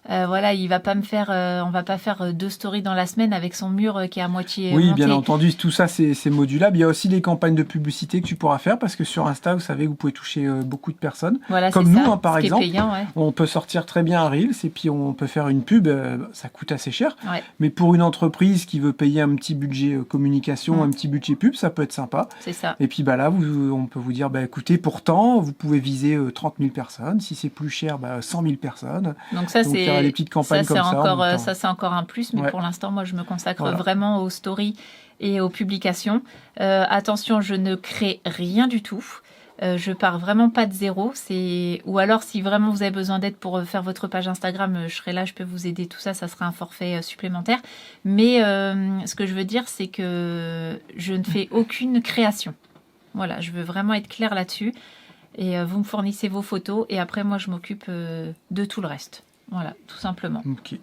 voilà, il va pas me faire, on va pas faire 2 stories dans la semaine avec son mur qui est à moitié
Oui,
monté.
bien entendu, tout ça c'est modulable. Il y a aussi des campagnes de publicité que tu pourras faire parce que sur Insta, vous savez, vous pouvez toucher beaucoup de personnes.
Voilà,
Comme
c'est
nous,
ça,
hein, par
ce qui est
exemple.
payant, ouais.
On peut sortir très bien un Reels et puis on peut faire une pub, ça coûte assez cher.
Ouais.
Mais pour une entreprise qui veut payer un petit budget communication,
Mm.
un petit budget pub, ça peut être sympa.
C'est ça.
Et puis bah là, on peut vous dire, bah, écoutez, pourtant, vous pouvez viser 30 000 personnes. Si c'est plus cher, 100 000 personnes.
Donc ça
Donc il y aura
c'est
des petites campagnes
ça,
comme ça. en
encore,
même temps.
ça c'est encore un plus, mais
Ouais.
pour l'instant moi je me consacre
Voilà.
vraiment aux stories et aux publications. Attention, je ne crée rien du tout. Je pars vraiment pas de zéro. Ou alors si vraiment vous avez besoin d'aide pour faire votre page Instagram, je serai là, je peux vous aider. Tout ça, ça sera un forfait supplémentaire. Mais ce que je veux dire, c'est que je ne fais aucune création. Voilà, je veux vraiment être claire là-dessus. Et vous me fournissez vos photos et après moi je m'occupe de tout le reste. Voilà, tout simplement.
Ok.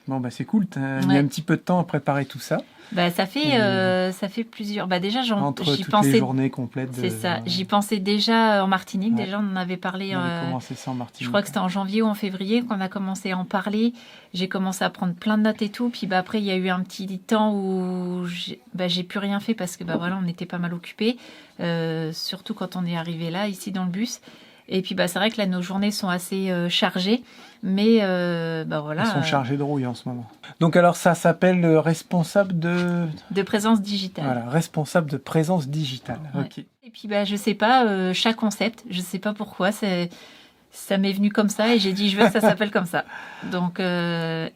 Bon, bah c'est cool. T'as mis
Ouais.
un petit peu de temps à préparer tout ça.
Bah, ça fait plusieurs. Bah, déjà,
Entre
j'y
toutes les
pensais.
journées complètes.
C'est ça. J'y pensais déjà en Martinique.
Ouais.
Déjà, on en avait parlé.
On avait commencé ça en Martinique.
Je crois que c'était en janvier ou en février qu'on a commencé à en parler. J'ai commencé à prendre plein de notes et tout. Puis après, il y a eu un petit temps où j'ai plus rien fait parce que voilà, on était pas mal occupés. Surtout quand on est arrivé là, ici dans le bus. Et puis c'est vrai que là, nos journées sont assez chargées. Mais voilà.
Ils sont chargés de rouille en ce moment. Donc alors ça s'appelle responsable de...
De présence digitale.
Voilà, responsable de présence digitale.
Ouais.
Ok.
Et puis je sais pas, chaque concept, je sais pas pourquoi, ça m'est venu comme ça et j'ai dit je veux que ça s'appelle comme ça. Donc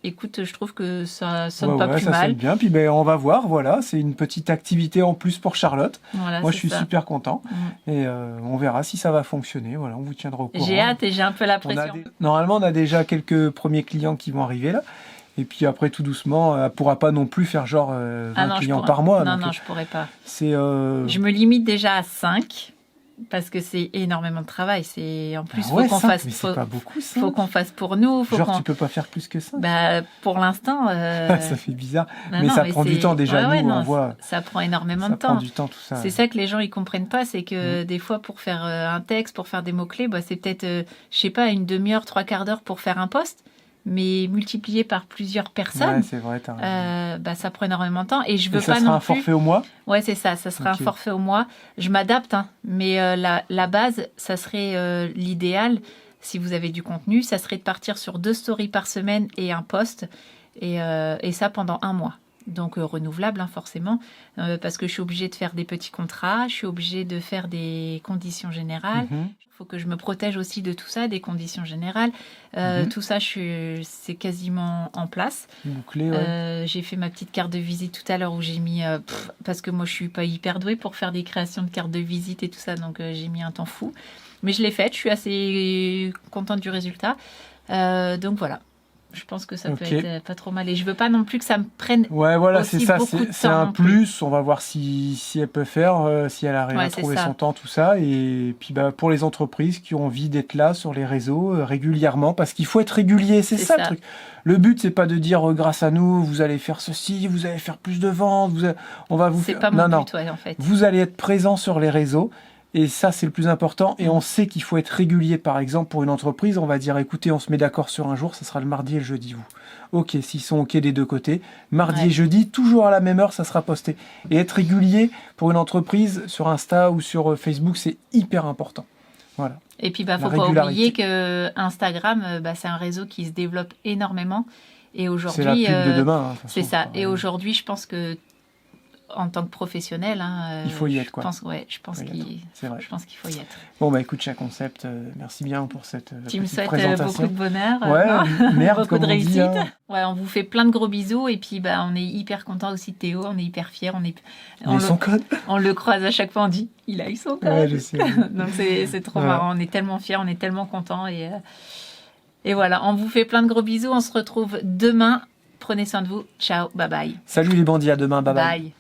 écoute, je trouve que ça sonne pas plus
ça
mal.
sonne bien. Puis on va voir, voilà, c'est une petite activité en plus pour Charlotte.
Voilà,
Moi
c'est
je suis
ça.
super content
Mm.
et on verra si ça va fonctionner. Voilà, on vous tiendra au courant.
J'ai hâte et j'ai un peu la
On a
pression.
Normalement on a déjà quelques premiers clients qui vont arriver là. Et puis après tout doucement, elle ne pourra pas non plus faire genre 20
non,
clients par mois.
Non,
donc,
non, je pourrais pas.
c'est
Je me limite déjà à 5 parce que c'est énormément de travail. En plus,
Ah ouais,
faut qu'on
5,
fasse.
mais c'est pas beaucoup ça.
Faut qu'on fasse pour nous.
Genre tu peux pas faire plus que ça.
Pour l'instant.
Ça fait bizarre.
non,
mais
non,
ça prend du
c'est-
temps déjà.
Ouais,
nous,
non,
on voit.
ça prend énormément
Ça
de temps.
prend du temps tout ça.
C'est ça que les gens ils comprennent pas, c'est que des fois pour faire un texte, pour faire des mots-clés, c'est peut-être, je sais pas, une demi-heure, 3/4 d'heure pour faire un post, mais multiplié par plusieurs personnes,
Ouais, c'est vrai. T'as raison.
ça prend énormément de temps. Et je
Et
veux
ça
pas
sera
non
un
plus.
forfait au mois.
Ouais, c'est ça sera
Ok.
un forfait au mois. Je m'adapte, hein, mais la base, ça serait l'idéal, si vous avez du contenu, ça serait de partir sur 2 stories par semaine et un post, et ça pendant un mois. Donc renouvelable, hein, forcément, parce que je suis obligée de faire des petits contrats, je suis obligée de faire des conditions générales.
Mhm.
Il faut que je me protège aussi de tout ça, des conditions générales. Tout ça, c'est quasiment en place.
Bouclé, ouais.
J'ai fait ma petite carte de visite tout à l'heure où j'ai mis... parce que moi, je suis pas hyper douée pour faire des créations de cartes de visite et tout ça, donc j'ai mis un temps fou. Mais je l'ai faite, je suis assez contente du résultat. Donc voilà, je pense que ça peut
Ok.
être pas trop mal. Et je veux pas non plus que ça me prenne...
Ouais, voilà,
aussi
c'est ça.
beaucoup de
C'est
temps
un
non plus.
plus. On va voir si elle peut faire, si elle arrive
Ouais,
à
c'est
trouver
ça.
son temps, tout ça. Et puis pour les entreprises qui ont envie d'être là sur les réseaux régulièrement, parce qu'il faut être régulier, c'est ça le truc. Le but, c'est pas de dire grâce à nous, vous allez faire ceci, vous allez faire plus de ventes, on va vous
C'est
faire.
pas
non,
mon
non.
but, ouais, en fait.
Vous allez être présent sur les réseaux. Et ça, c'est le plus important. Et on sait qu'il faut être régulier. Par exemple, pour une entreprise, on va dire, écoutez, on se met d'accord sur un jour, ça sera le mardi et le jeudi, vous. Ok, s'ils sont ok des deux côtés. Mardi
Ouais.
et jeudi, toujours à la même heure, ça sera posté. Et être régulier pour une entreprise sur Insta ou sur Facebook, c'est hyper important. Voilà.
Et puis,
La
faut pas
régularité.
oublier que Instagram, c'est un réseau qui se développe énormément. Et
C'est la
aujourd'hui,
pub de demain. hein, de toute
c'est
façon.
ça. Et aujourd'hui, je pense que en tant que professionnel,
Il faut y être, quoi.
Je pense
Faut y
qu'il
C'est vrai.
faut y être.
Bon, écoute, Chat Concept, merci bien pour cette
Tu me
petite
souhaites
présentation.
beaucoup de bonheur,
Ouais, merde,
beaucoup
comme
de
on dit,
réussite.
hein.
Ouais, on vous fait plein de gros bisous et puis on est hyper content aussi de Théo, on est hyper fiers,
Il a son code.
on le croise à chaque fois, on dit il a eu son code.
Ouais, je sais.
Donc c'est trop
Voilà.
marrant, on est tellement fiers, on est tellement contents et voilà, on vous fait plein de gros bisous, on se retrouve demain. Prenez soin de vous. Ciao, bye bye.
Salut les bandits, à demain, bye bye.
Bye.